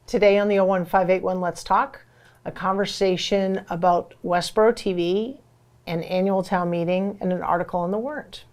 Today on the 01581 Let's Talk, a conversation about Westborough TV, an annual town meeting, and an article on the warrant.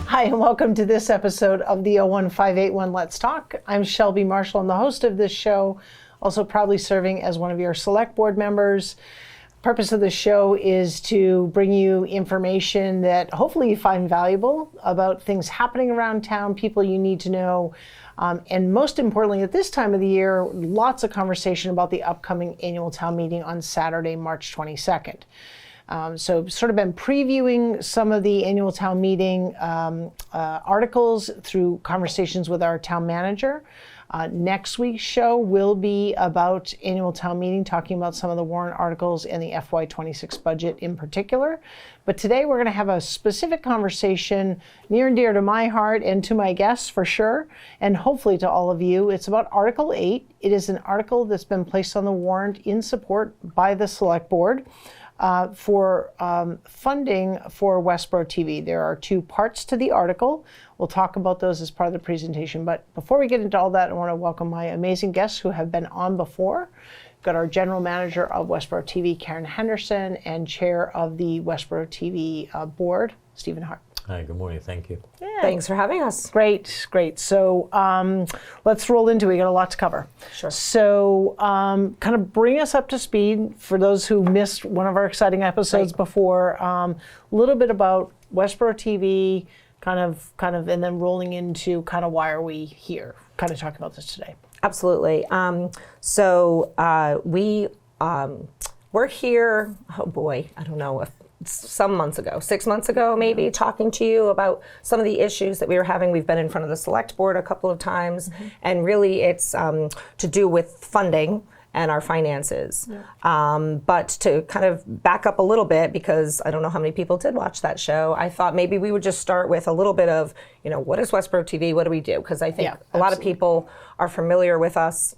Hi, and welcome to this episode of the 01581 Let's Talk. I'm Shelby Marshall. I'm the host of this show, also proudly serving as one of your select board members. The purpose of the show is to bring you information that hopefully you find valuable about things happening around town, people you need to know, and most importantly, at this time of the year, lots of conversation about the upcoming annual town meeting on Saturday, March 22nd. So sort of been previewing some of the annual town meeting articles through conversations with our town manager. Next week's show will be about annual town meeting, talking about some of the warrant articles and the FY2026 budget in particular. But today we're going to have a specific conversation near and dear to my heart and to my guests for sure, and hopefully to all of you. It's about Article 8. It is an article that's been placed on the warrant in support by the Select Board. For funding for Westborough TV. There are two parts to the article. We'll talk about those as part of the presentation. But before we get into all that, I want to welcome my amazing guests who have been on before. We've got our General Manager of Westborough TV, Karen Henderson, and Chair of the Westborough TV Board, Steve Hart. Hi, good morning. Thank you. Yeah. Thanks for having us. Great. So let's roll into it. We got a lot to cover. Sure. So kind of bring us up to speed for those who missed one of our exciting episodes before. A little bit about Westborough TV, kind of, and then rolling into kind of why are we here? Kind of talking about this today. Absolutely. We're here. Oh boy, I don't know. Some months ago, 6 months ago maybe, talking to you about some of the issues that we were having. We've been in front of the select board a couple of times, and really it's to do with funding and our finances. But to kind of back up a little bit, because I don't know how many people did watch that show, I thought maybe we would just start with a little bit of, what is Westborough TV? What do we do? Because I think a lot of people are familiar with us,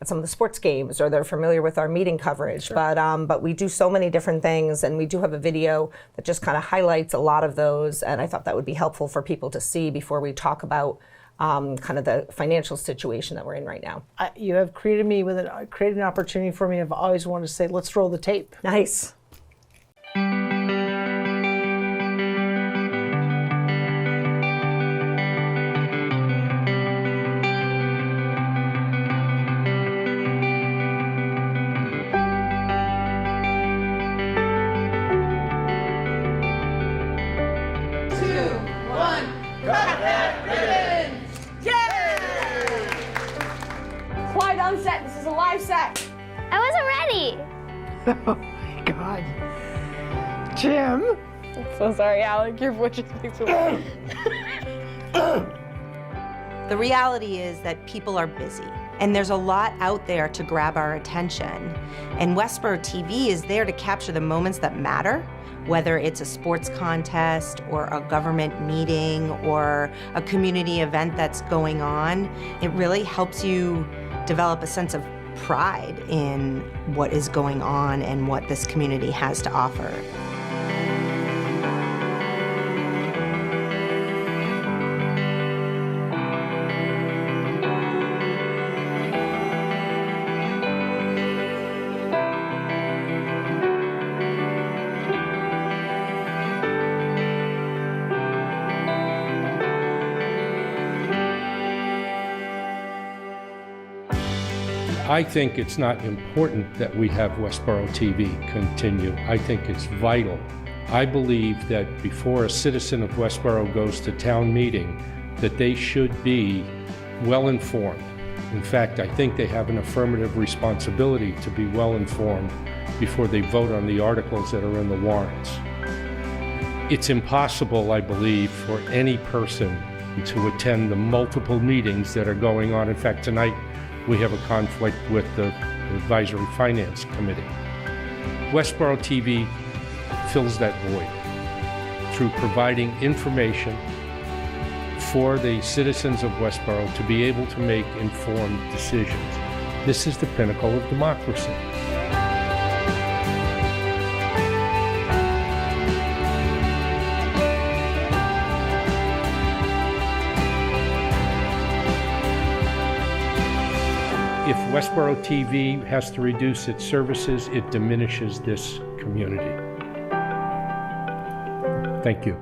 at some of the sports games, or they're familiar with our meeting coverage. Sure. But we do so many different things, and we do have a video that just kind of highlights a lot of those, and I thought that would be helpful for people to see before we talk about kind of the financial situation that we're in right now. You have created an opportunity for me. I've always wanted to say, let's roll the tape. Nice. Oh my God. Jim? I'm so sorry, Alec. Your voice just makes me laugh. The reality is that people are busy, and there's a lot out there to grab our attention. And Westborough TV is there to capture the moments that matter, whether it's a sports contest or a government meeting or a community event that's going on. It really helps you develop a sense of pride in what is going on and what this community has to offer. I think it's not important that we have Westborough TV continue. I think it's vital. I believe that before a citizen of Westborough goes to town meeting, that they should be well informed. In fact, I think they have an affirmative responsibility to be well informed before they vote on the articles that are in the warrants. It's impossible, I believe, for any person to attend the multiple meetings that are going on. In fact, tonight we have a conflict with the Advisory Finance Committee. Westborough TV fills that void. through providing information for the citizens of Westborough to be able to make informed decisions. This is the pinnacle of democracy. If Westborough TV has to reduce its services, it diminishes this community. Thank you.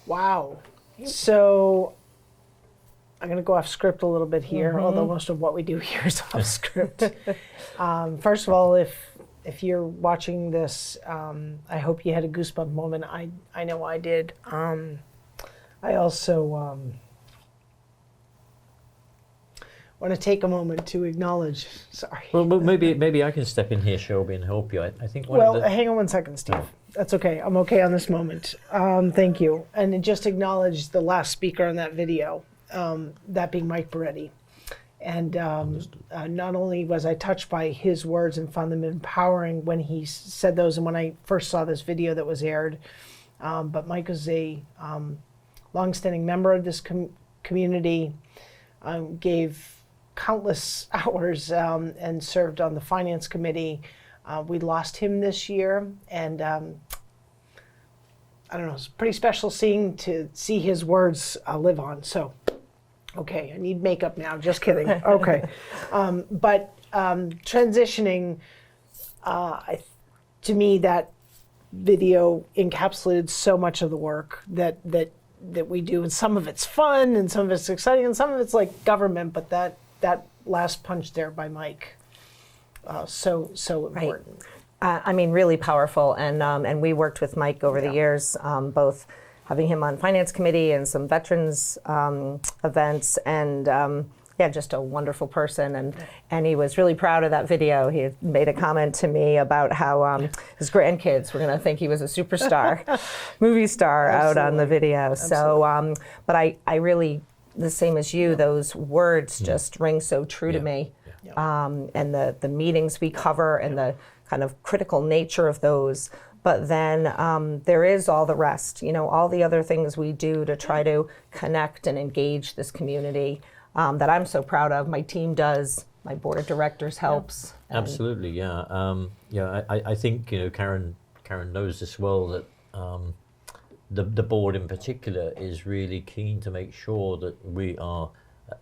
Wow. So I'm going to go off script a little bit here, although most of what we do here is off script. First of all, if you're watching this, I hope you had a goosebump moment. I know I did. I also want to take a moment to acknowledge. Sorry. Well, maybe I can step in here, Shelby, and help you. I think one of the... hang on one second, Steve. That's okay. I'm okay on this moment. Thank you. And just acknowledge the last speaker on that video, that being Mike Beretti. And not only was I touched by his words and found them empowering when he said those and when I first saw this video that was aired, but Mike is a longstanding member of this community, gave countless hours and served on the finance committee. We lost him this year, and I don't know, it's pretty special to see his words live on. So, okay, I need makeup now. Just kidding. Okay, but transitioning, to me, that video encapsulated so much of the work that we do, and some of it's fun, and some of it's exciting, and some of it's like government. But that last punch there by Mike. So important. Right. I mean, really powerful, and we worked with Mike over the years, both having him on finance committee and some veterans events, and just a wonderful person, and he was really proud of that video. He had made a comment to me about how his grandkids were going to think he was a superstar, movie star out on the video. Absolutely. So, but I really, the same as you, those words just ring so true to me. And the meetings we cover and the kind of critical nature of those. But then there is all the rest, all the other things we do to try to connect and engage this community that I'm so proud of. My team does, my board of directors helps. Absolutely, yeah. I think, Karen knows this well, that the board in particular is really keen to make sure that we are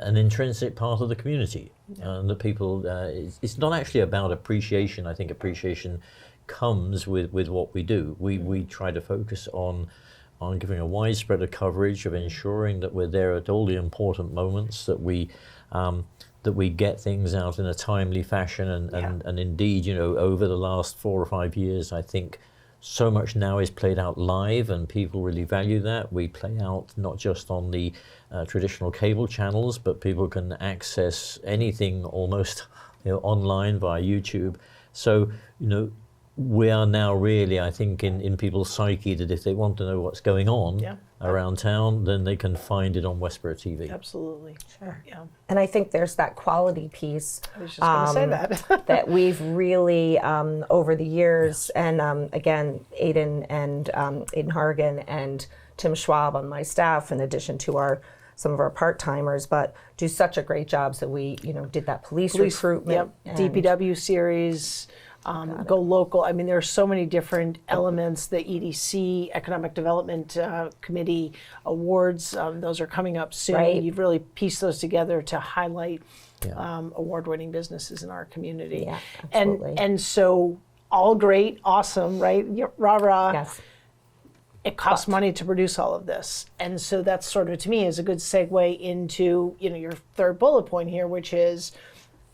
an intrinsic part of the community, and that people, it's not actually about appreciation. I think appreciation comes with what we do. We try to focus on giving a widespread of coverage, of ensuring that we're there at all the important moments, that we get things out in a timely fashion, and indeed, over the last 4 or 5 years, I think so much now is played out live, and people really value that. We play out not just on the traditional cable channels, but people can access anything almost online via YouTube. So, we are now really, I think, in people's psyche, that if they want to know what's going on around town, then they can find it on Westborough TV. Absolutely. Sure. Yeah. And I think there's that quality piece. I was just going to say that. that we've really, over the years, and again, Aiden Hargan and Tim Schwab on my staff, in addition to some of our part-timers, but do such a great job. So we, did that police recruitment. Yep. DPW series. Go local. I mean, there are so many different elements. The EDC, Economic Development Committee awards, those are coming up soon. Right. You've really pieced those together to highlight award-winning businesses in our community. Yeah, absolutely. And so all great, awesome, right? Rah-rah. Yes. It costs money to produce all of this. And so that's sort of, to me, is a good segue into, your third bullet point here, which is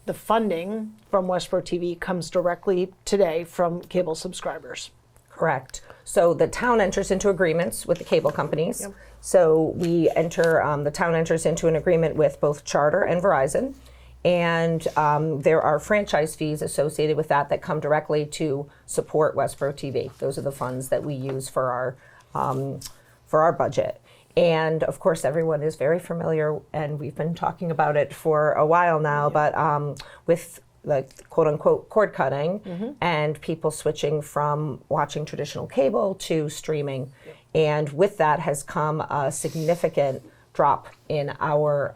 the funding from Westborough TV comes directly today from cable subscribers. Correct. So the town enters into agreements with the cable companies. So we enter, the town enters into an agreement with both Charter and Verizon. And there are franchise fees associated with that come directly to support Westborough TV. Those are the funds that we use for our budget. And of course, everyone is very familiar, and we've been talking about it for a while now, but with the quote unquote cord cutting and people switching from watching traditional cable to streaming. And with that has come a significant drop in our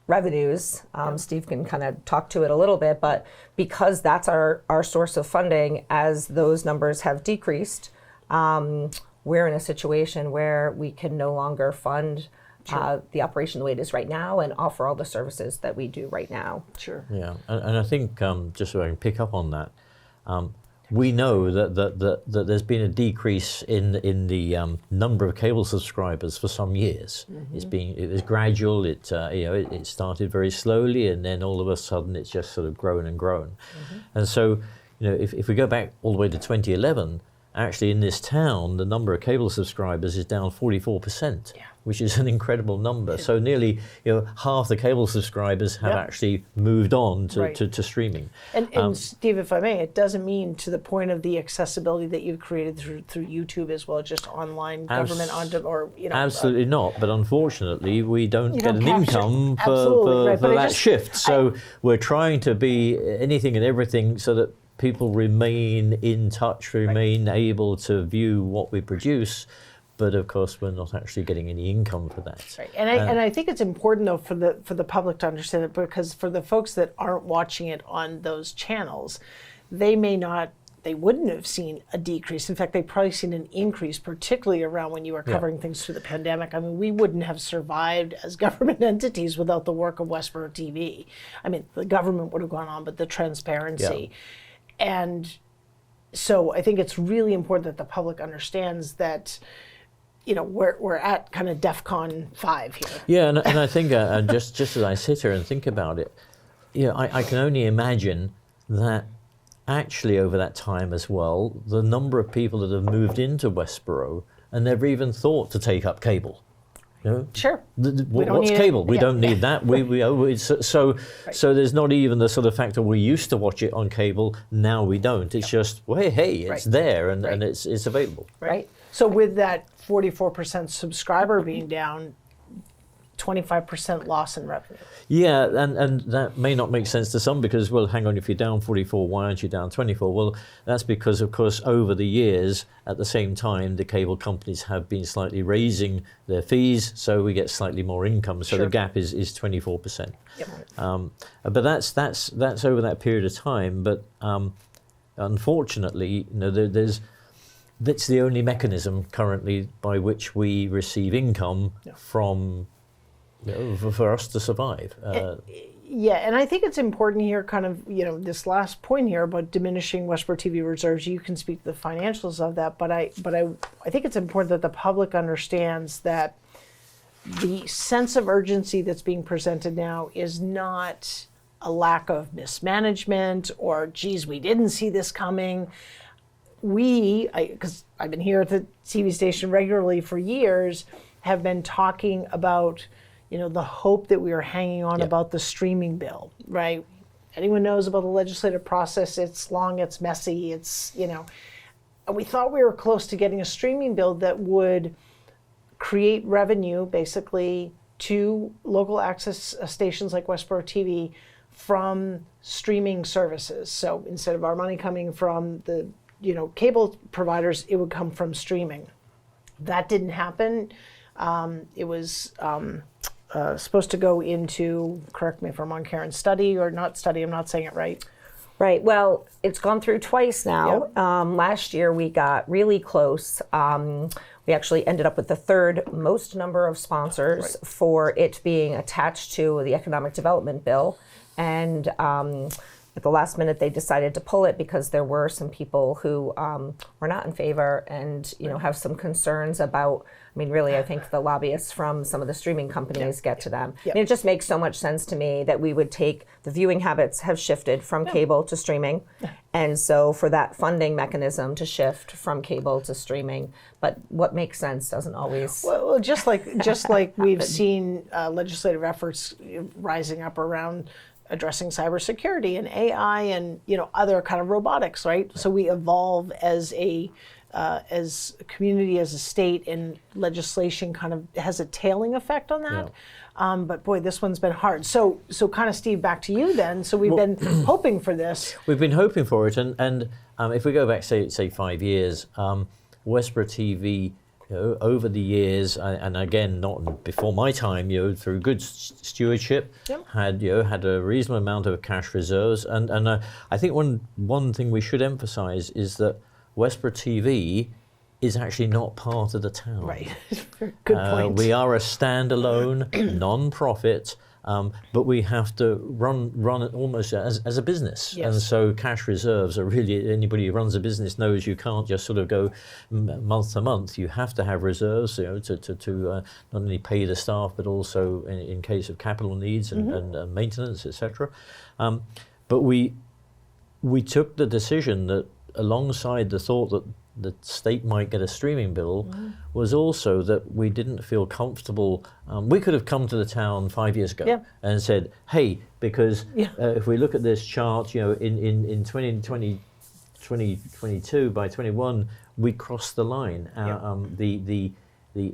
revenues. Steve can kind of talk to it a little bit, but because that's our source of funding, as those numbers have decreased, we're in a situation where we can no longer fund the operation the way it is right now and offer all the services that we do right now. Sure. Yeah, and I think just so I can pick up on that, we know that there's been a decrease in the number of cable subscribers for some years. It was gradual. It started very slowly, and then all of a sudden it's just sort of grown and grown. And so, if we go back all the way to 2011. Actually, in this town, the number of cable subscribers is down 44%, which is an incredible number. So nearly, half the cable subscribers have actually moved on to streaming. And Steve, if I may, it doesn't mean to the point of the accessibility that you've created through YouTube as well, just online government Absolutely not. But unfortunately, we don't get an income for that shift. So we're trying to be anything and everything so that people remain in touch, remain able to view what we produce, but of course we're not actually getting any income for that. Right, and I think it's important though for the public to understand it, because for the folks that aren't watching it on those channels, they wouldn't have seen a decrease. In fact, they've probably seen an increase, particularly around when you were covering things through the pandemic. I mean, we wouldn't have survived as government entities without the work of Westborough TV. I mean, the government would have gone on, but the transparency. And so I think it's really important that the public understands that, we're at kind of DEFCON 5 here. Yeah, and I think just as I sit here and think about it, I can only imagine that actually over that time as well, the number of people that have moved into Westborough and never even thought to take up cable. Sure. What's cable? We don't need that. So there's not even the sort of factor we used to watch it on cable. Now we don't. It's just it's there and it's available. Right. So with that 44% subscriber being down, 25% loss in revenue. Yeah, and that may not make sense to some because, well, hang on, if you're down 44, why aren't you down 24? Well, that's because, of course, over the years, at the same time, the cable companies have been slightly raising their fees, so we get slightly more income. So the gap is 24%. But that's over that period of time. But unfortunately, that's the only mechanism currently by which we receive income from. For us to survive. And I think it's important here, kind of, this last point here about diminishing Westborough TV reserves. You can speak to the financials of that, but I think it's important that the public understands that the sense of urgency that's being presented now is not a lack of mismanagement or, geez, we didn't see this coming. Because I've been here at the TV station regularly for years, have been talking about the hope that we are hanging on about the streaming bill, right? Anyone knows about the legislative process, it's long, it's messy, and we thought we were close to getting a streaming bill that would create revenue, basically, to local access stations like Westborough TV from streaming services. So instead of our money coming from the, cable providers, it would come from streaming. That didn't happen. It was supposed to go into, correct me if I'm wrong, Karen, study or not study, I'm not saying it right. Right, well, it's gone through twice now. Last year we got really close. We actually ended up with the third most number of sponsors for it being attached to the economic development bill. And at the last minute, they decided to pull it because there were some people who were not in favor and, have some concerns about, really, I think the lobbyists from some of the streaming companies get to them. It just makes so much sense to me that we would take, the viewing habits have shifted from cable to streaming. And so for that funding mechanism to shift from cable to streaming, but what makes sense doesn't always. Well, just like we've seen legislative efforts rising up around addressing cybersecurity and AI and other kind of robotics, right? So we evolve as a community, as a state, and legislation kind of has a tailing effect on that. But boy, this one's been hard. So kind of, Steve, back to you then. So we've been hoping for this. We've been hoping for it, and if we go back, say 5 years, Westborough TV, over the years, and again, not before my time, through good stewardship, had a reasonable amount of cash reserves, and I think one thing we should emphasise is that Westborough TV is actually not part of the town. Right. Good point. We are a standalone non-profit, but we have to run it almost as a business. Yes. And so cash reserves are really, anybody who runs a business knows you can't just sort of go month to month. You have to have reserves, to not only pay the staff, but also in case of capital needs and maintenance, etc. But we took the decision that, alongside the thought that the state might get a streaming bill, was also that we didn't feel comfortable. We could have come to the town 5 years ago and said, hey, because if we look at this chart, in 2022, by 21, we crossed the line. The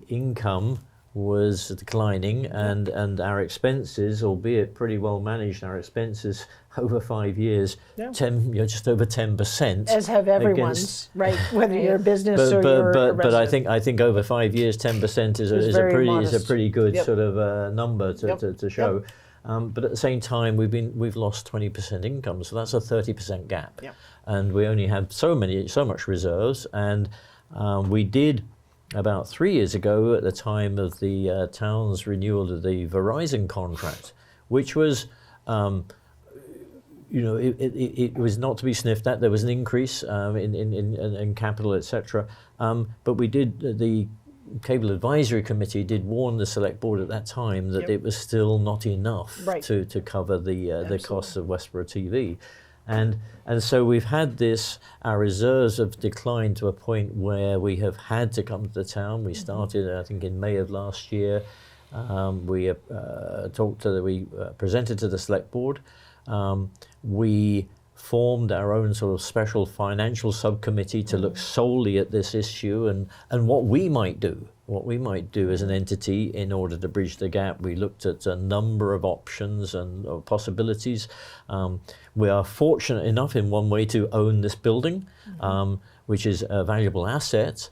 income was declining, and our expenses, albeit pretty well managed, our expenses over 5 years, just over 10%. As have everyone's, right? Whether you're a business or you're a but resident. I think over 5 years, 10% is a pretty good sort of number to show. But at the same time, we've lost 20% income, so that's a 30% gap, and we only had so much reserves, and we did. About 3 years ago, at the time of the town's renewal of the Verizon contract, which was, it was not to be sniffed at. There was an increase in capital, etc. But we did, the Cable Advisory Committee did warn the Select Board at that time that it was still not enough to cover the costs of Westborough TV. And so we've had our reserves have declined to a point where we have had to come to the town. We started, I think, in May of last year. We presented to the Select Board. We formed our own sort of special financial subcommittee to look solely at this issue and what we might do as an entity in order to bridge the gap. We looked at a number of options and possibilities. We are fortunate enough in one way to own this building, which is a valuable asset.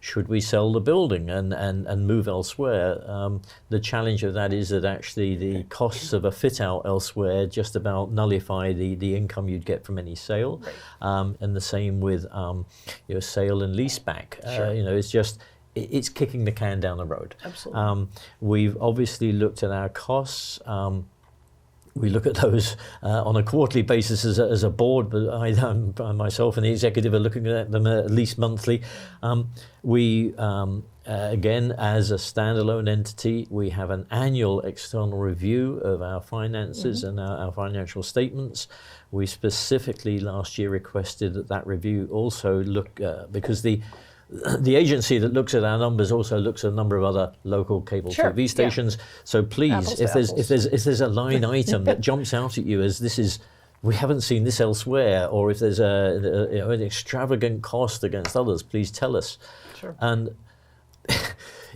Should we sell the building and move elsewhere? The challenge of that is that actually the costs of a fit out elsewhere just about nullify the income you'd get from any sale. And the same with sale and lease back. It's kicking the can down the road. Absolutely. We've obviously looked at our costs. We look at those on a quarterly basis as a board, but I myself and the executive are looking at them at least monthly. We, again, as a standalone entity, we have an annual external review of our finances and our financial statements. We specifically last year requested that review also look, because the agency that looks at our numbers also looks at a number of other local cable TV stations. So please, if there's a line item that jumps out at you as we haven't seen this elsewhere, or if there's an extravagant cost against others, please tell us. And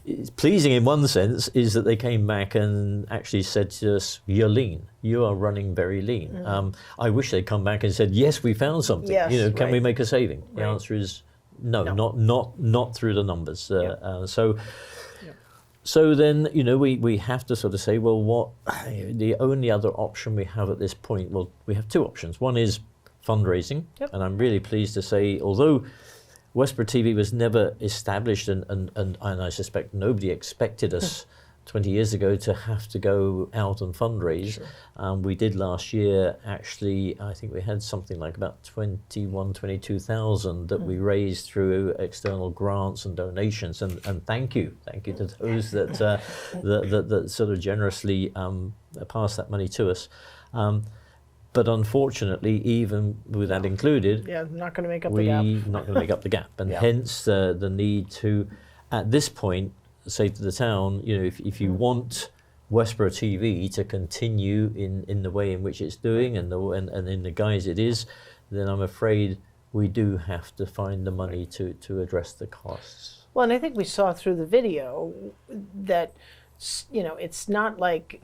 it's pleasing in one sense is that they came back and actually said to us, "You're lean. You are running very lean." I wish they'd come back and said, "Yes, we found something. Can we make a saving?" The answer is no, not through the numbers. So then, we have to sort of say, well, the only other option we have at this point, well, we have two options. One is fundraising, and I'm really pleased to say, although Westborough TV was never established, and I suspect nobody expected us 20 years ago to have to go out and fundraise. We did last year, actually, I think we had something like about 22,000 that we raised through external grants and donations. And thank you to those that, that sort of generously passed that money to us. But unfortunately, even with that included, not going to make up the gap. not going to make up the gap. And hence the need to, at this point, say to the town, if you want Westborough TV to continue in the way in which it's doing and in the guise it is, then I'm afraid we do have to find the money to address the costs. Well, and I think we saw through the video that, it's not like,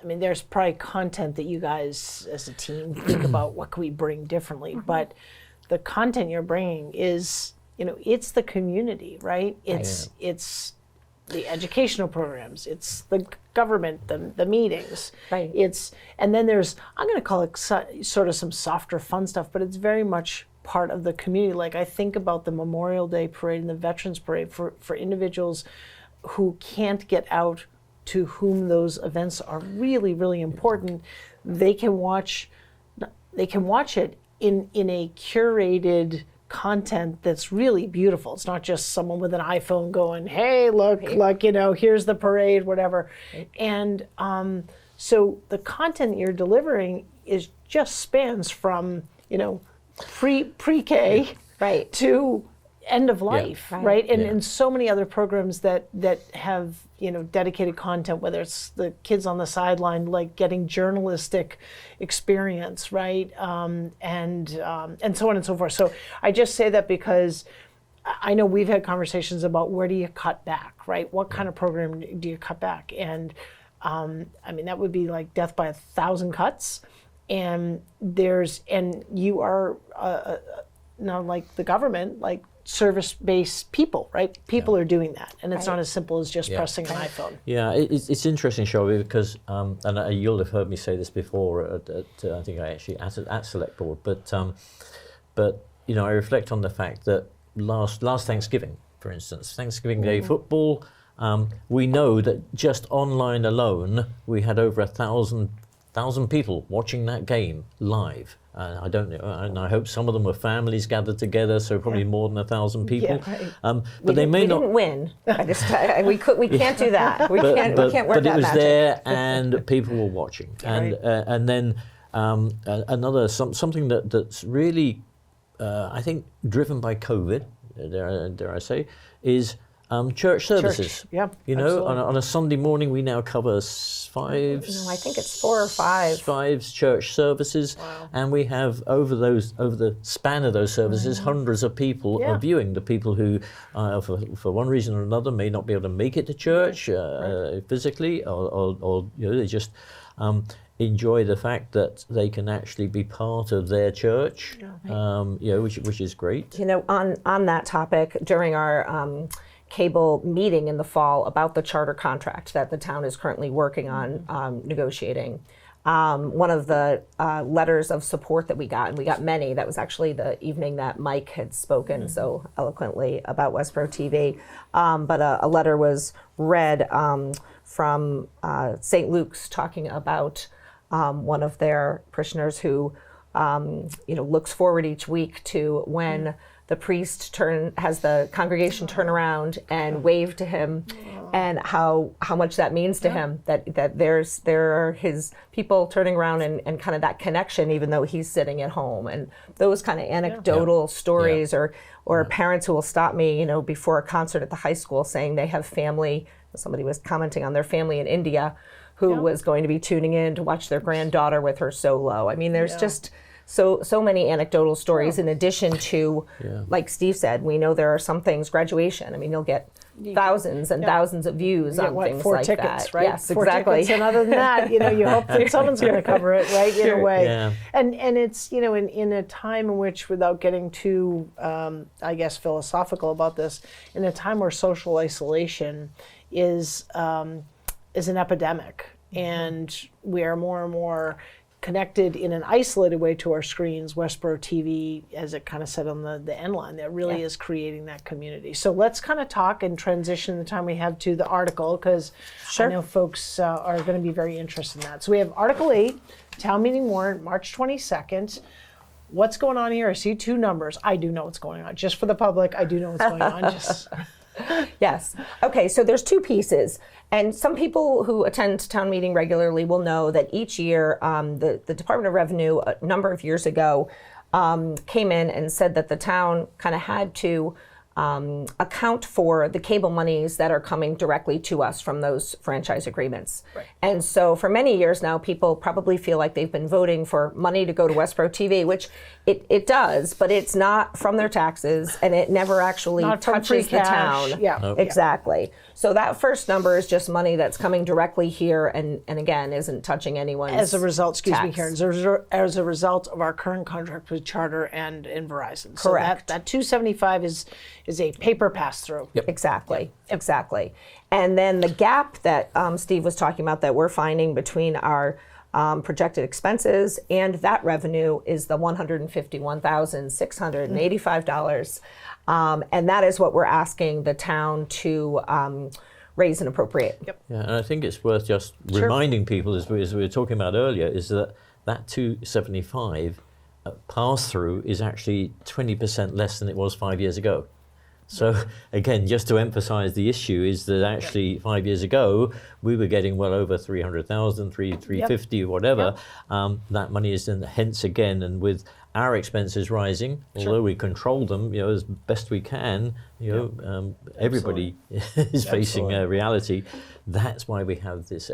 there's probably content that you guys as a team think about what can we bring differently, but the content you're bringing is, it's the community, right? It's the educational programs, it's the government, the meetings. Right. And then there's, I'm going to call it sort of some softer fun stuff, but it's very much part of the community. Like I think about the Memorial Day Parade and the Veterans Parade for individuals who can't get out, to whom those events are really, really important. They can watch it in a curated content that's really beautiful. It's not just someone with an iPhone going, hey, look, here's the parade, whatever. And so the content you're delivering just spans from, pre-K to end of life, right? And so many other programs that have, dedicated content, whether it's the kids on the sideline, like getting journalistic experience, right? And so on and so forth. So I just say that because I know we've had conversations about where do you cut back, right? What kind of program do you cut back? And that would be like death by 1,000 cuts. And you are not like the government, like service-based people, right? People are doing that, and it's not as simple as just pressing an iPhone. Yeah, it's interesting, Shelby, because and you'll have heard me say this before. I think I actually at Select Board, but I reflect on the fact that last Thanksgiving, for instance, Thanksgiving Day football. We know that just online alone, we had over 1,000 people watching that game live. I don't know, and I hope some of them were families gathered together, so probably more than 1,000 people. Yeah, right. But they may not. We didn't win. We can't do that. We can't work that magic. But it was there, and people were watching. And then another something that's really, I think, driven by COVID. Dare I say, is church services. On a Sunday morning, we now cover five. No, I think it's 4 or 5. 5 church services, and we have over the span of those services, hundreds of people are viewing. The people who, for one reason or another, may not be able to make it to church physically, or they just enjoy the fact that they can actually be part of their church, which is great. On that topic, during our cable meeting in the fall about the charter contract that the town is currently working on negotiating. One of the letters of support that we got, and we got many, that was actually the evening that Mike had spoken so eloquently about Westborough TV, but a letter was read from St. Luke's talking about one of their parishioners who looks forward each week to when the priest has the congregation turn around and wave to him, and how much that means to him, that there are his people turning around and kind of that connection, even though he's sitting at home, and those kind of anecdotal stories, or parents who will stop me, before a concert at the high school saying they have family. Somebody was commenting on their family in India who was going to be tuning in to watch their granddaughter with her solo. There's just so many anecdotal stories in addition to, like Steve said, we know there are some things, graduation. You'll get thousands and thousands of views on things 4 like tickets, that. Right? Yes, 4 exactly. tickets, and other than that, you hope that someone's going to cover it, right? In a way. Yeah. And it's, in a time in which, without getting too, philosophical about this, in a time where social isolation is an epidemic, and we are more and more connected in an isolated way to our screens, Westborough TV, as it kind of said on the end line, that really is creating that community. So let's kind of talk and transition the time we have to the article, because I know folks are going to be very interested in that. So we have Article 8, Town Meeting Warrant, March 22nd. What's going on here? I see two numbers. I do know what's going on. Just for the public, I do know what's going on. Just Yes. Okay, so there's two pieces. And some people who attend town meeting regularly will know that each year the Department of Revenue, a number of years ago, came in and said that the town kind of had to account for the cable monies that are coming directly to us from those franchise agreements. Right. And so for many years now, people probably feel like they've been voting for money to go to Westborough TV, which it does, but it's not from their taxes, and it never actually touches the town. Yeah. Nope. Exactly. So that first number is just money that's coming directly here, and again, isn't touching anyone's as a result, excuse me, tax. Karen, as a result of our current contract with Charter and Verizon. Correct. So that 275 is a paper pass-through. Yep. Exactly. Exactly. And then the gap that Steve was talking about that we're finding between our projected expenses and that revenue is the $151,685. And that is what we're asking the town to raise and appropriate. Yep. Yeah, and I think it's worth just reminding people, as we were talking about earlier, is that 275 pass-through is actually 20% less than it was 5 years ago. So again, just to emphasize the issue is that actually 5 years ago, we were getting well over 300,000, 350, whatever. That money is then hence again, and with our expenses rising, although we control them, as best we can, everybody is facing a reality. That's why we have this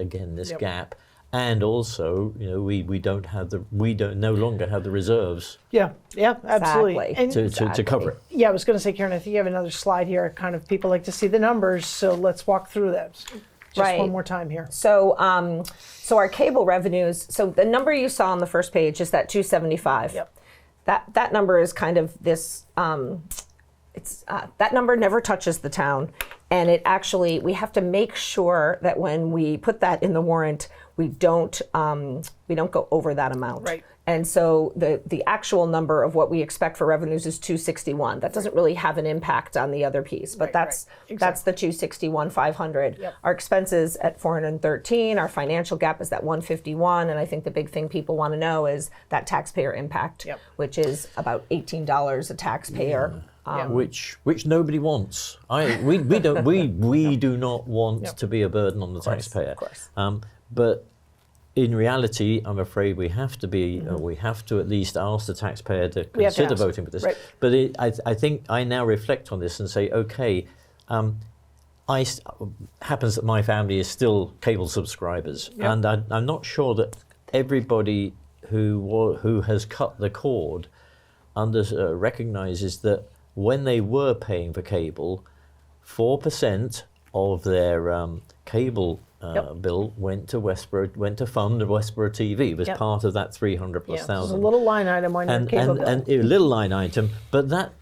gap. And also, we no longer have the reserves. Yeah, absolutely. Exactly. And to cover it. yeah, I was going to say, Karen, I think you have another slide here. Kind of people like to see the numbers, so let's walk through that. Just one more time here. So, so our cable revenues. So the number you saw on the first page is that 275. Yep. That number is kind of this. That number never touches the town, and it actually we have to make sure that when we put that in the warrant, we don't go over that amount. Right. And so the actual number of what we expect for revenues is 261. That doesn't really have an impact on the other piece, but that's the 261,500. Yep. Our expenses at 413. Our financial gap is that 151, and I think the big thing people want to know is that taxpayer impact, which is about $18 a taxpayer. Which nobody wants. We do not want to be a burden on the taxpayer. Of course. But in reality, I'm afraid we have to be. We have to at least ask the taxpayer to consider voting for this. Right. But I think I now reflect on this and say, okay. Happens that my family is still cable subscribers, and I'm not sure that everybody who has cut the cord recognizes that when they were paying for cable, 4% of their cable bill went to fund Westborough TV. It was part of that 300 plus thousand. There's a little line item on your cable bill. And a little line item, but that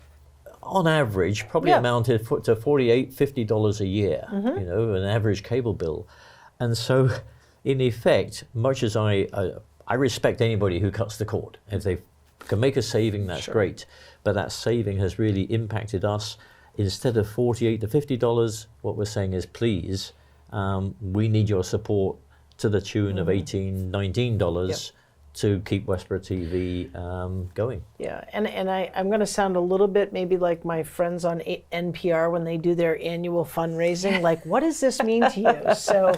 on average probably amounted to $48, $50 a year, an average cable bill. And so in effect, much as I respect anybody who cuts the cord, if they can make a saving, that's great. But that saving has really impacted us. Instead of $48 to $50, what we're saying is, please, we need your support to the tune of $18, $19 to keep Westborough TV going. Yeah, and I'm going to sound a little bit maybe like my friends on NPR when they do their annual fundraising. Like, what does this mean to you? So,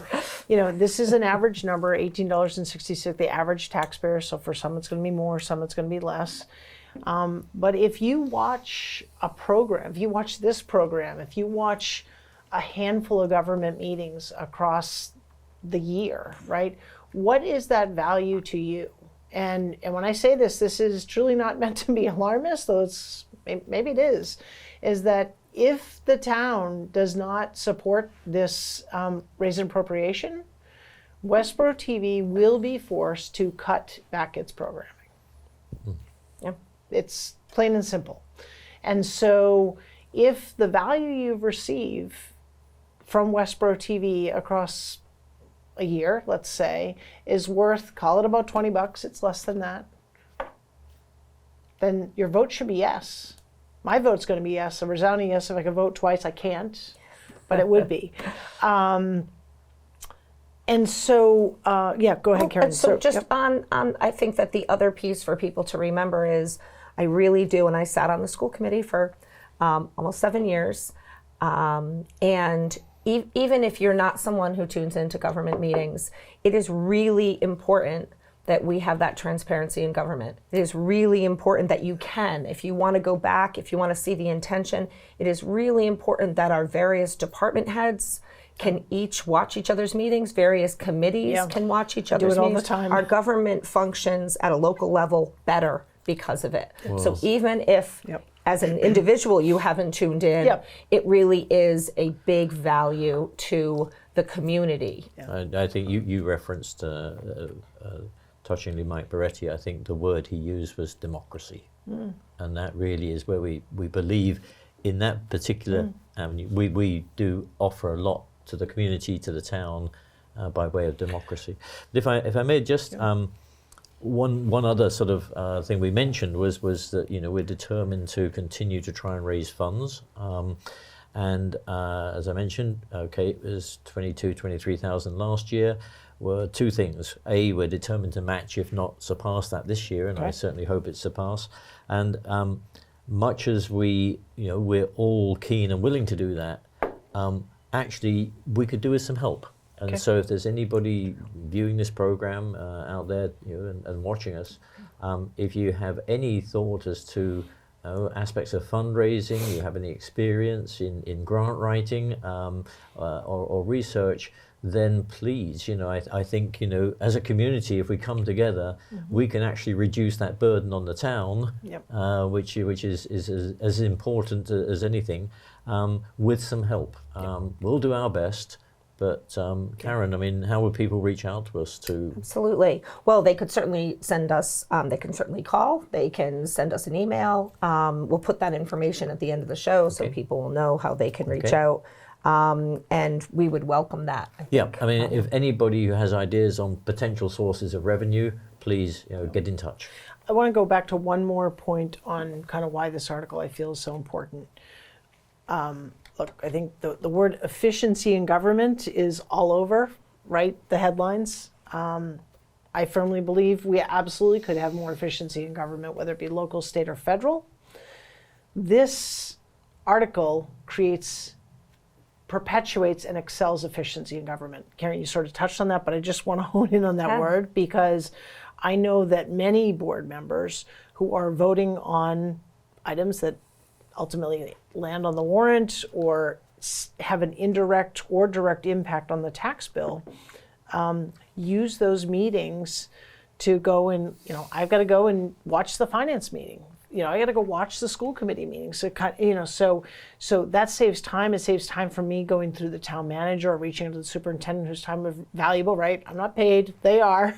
this is an average number, $18.66, the average taxpayer. So for some it's going to be more, some it's going to be less. But if you watch a program, if you watch this program, if you watch a handful of government meetings across the year, right? What is that value to you? And when I say this is truly not meant to be alarmist, though maybe it is that if the town does not support this raise and appropriation, Westborough TV will be forced to cut back its programming. It's plain and simple. And so if the value you receive from Westborough TV across a year, let's say, is worth, call it about $20, it's less than that, then your vote should be yes. My vote's going to be yes, a resounding yes. If I could vote twice, I can't, but it would be. And so, yeah, go ahead, Karen. So just on, I think that the other piece for people to remember is, I really do, and I sat on the school committee for almost 7 years, and even if you're not someone who tunes into government meetings, it is really important that we have that transparency in government. It is really important that you can, if you want to go back, if you want to see the intention, it is really important that our various department heads can each watch each other's meetings, various committees can watch each other's all meetings. the time. Our government functions at a local level better because of it. So even if as an individual you haven't tuned in, it really is a big value to the community. I think you referenced touchingly Mike Beretti. I think the word he used was democracy. And that really is where we believe in that particular avenue. We do offer a lot to the community, to the town, by way of democracy. But if I may just, one other sort of thing we mentioned was that we're determined to continue to try and raise funds. And as I mentioned, it was 23,000 last year. Were two things. A, we're determined to match, if not surpass that this year, and I certainly hope it's surpassed. And much as we're all keen and willing to do that, actually we could do with some help. And so if there's anybody viewing this program out there and watching us, if you have any thought as to aspects of fundraising, you have any experience in grant writing or research, then please, I think, as a community, if we come together, we can actually reduce that burden on the town, which is as important as anything, with some help. We'll do our best. But Karen, I mean, how would people reach out to us to? Absolutely. Well, they could certainly send us, they can certainly call, they can send us an email. We'll put that information at the end of the show so people will know how they can reach out. And we would welcome that. I mean, if anybody who has ideas on potential sources of revenue, please get in touch. I want to go back to one more point on kind of why this article I feel is so important. Look, I think the word efficiency in government is all over, right? The headlines. I firmly believe we absolutely could have more efficiency in government, whether it be local, state, or federal. This article perpetuates and excels efficiency in government. Karen, you sort of touched on that, but I just want to hone in on that word, because I know that many board members who are voting on items that ultimately land on the warrant or have an indirect or direct impact on the tax bill, use those meetings to go and, I've got to go and watch the finance meeting. I got to go watch the school committee meetings. So, so that saves time. It saves time for me going through the town manager or reaching out to the superintendent, whose time is valuable, right? I'm not paid. They are,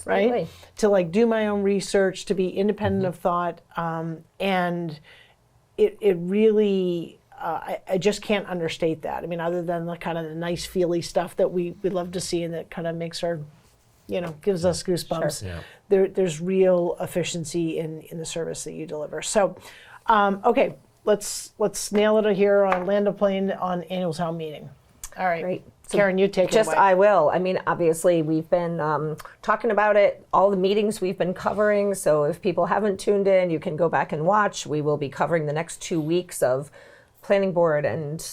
right? To do my own research, to be independent of thought. And it really, I just can't understate that. I mean, other than the kind of the nice feely stuff that we love to see and that kind of makes our, gives us goosebumps. There's real efficiency in the service that you deliver. So, okay, let's nail it here on Land of Plain on annual town meeting. All right. Great. So Karen, you take it away. I will. I mean, obviously, we've been talking about it, all the meetings we've been covering. So if people haven't tuned in, you can go back and watch. We will be covering the next 2 weeks of planning board and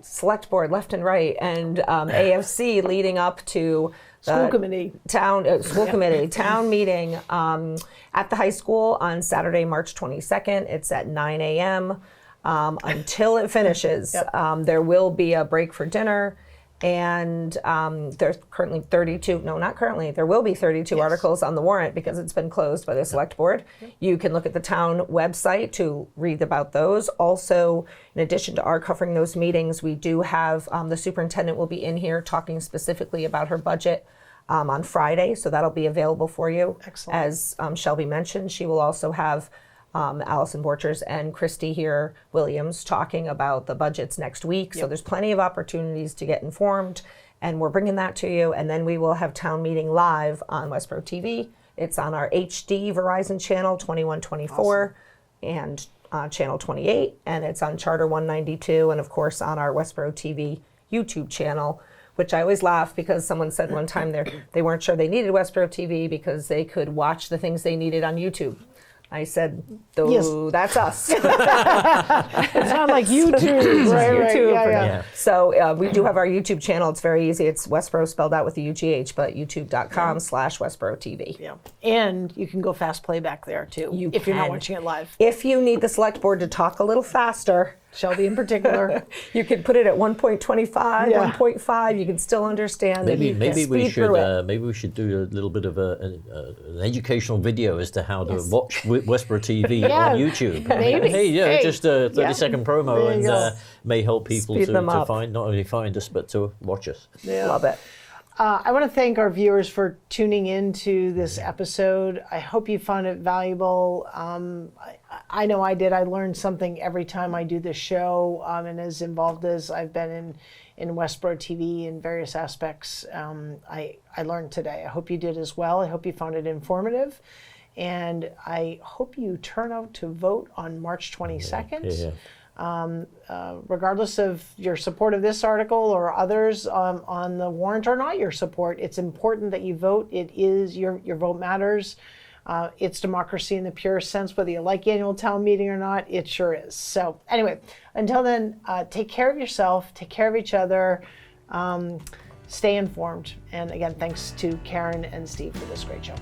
select board left and right, and AFC leading up to school committee town meeting at the high school on Saturday, March 22nd. It's at 9 a.m. Until it finishes. There will be a break for dinner. And there's currently there will be 32 articles on the warrant because it's been closed by the select board. You can look at the town website to read about those. Also, in addition to our covering those meetings, we do have the superintendent will be in here talking specifically about her budget on Friday. So that'll be available for you. Excellent. As Shelby mentioned, she will also have Allison Borchers and Christy here, Williams, talking about the budgets next week. So there's plenty of opportunities to get informed and we're bringing that to you. And then we will have town meeting live on Westborough TV. It's on our HD Verizon channel 2124 and channel 28, and it's on Charter 192, and of course on our Westborough TV YouTube channel, which I always laugh because someone said one time they weren't sure they needed Westborough TV because they could watch the things they needed on YouTube. I said, Yes. that's us. It's not like YouTube, right? YouTube. Yeah. So we do have our YouTube channel. It's very easy. It's Westborough spelled out with the UGH, but youtube.com/Westborough TV. Yeah. And you can go fast playback there too, if you're not can. watching it live. If you need the select board to talk a little faster, Shelby in particular. you can put it at 1.25, Yeah. 1.5. You can still understand it. Maybe You can maybe we speed through it. should maybe we should do a little bit of an educational video as to how to watch Westborough TV Yeah, on YouTube. maybe. Hey, yeah, Hey. just a 30-second promo, There you and go. may help people Speed to them up. find, not only find us, but to watch us. Love it. I want to thank our viewers for tuning in to this episode. I hope you found it valuable. I know I did. I learned something every time I do this show, and as involved as I've been in Westborough TV in various aspects, I learned today. I hope you did as well. I hope you found it informative. And I hope you turn out to vote on March 22nd. Yeah. Regardless of your support of this article or others on the warrant or not your support, it's important that you vote. It is your vote matters. It's democracy in the purest sense, whether you like annual town meeting or not, it sure is. So anyway, until then, take care of yourself, take care of each other, stay informed. And again, thanks to Karen and Steve for this great show.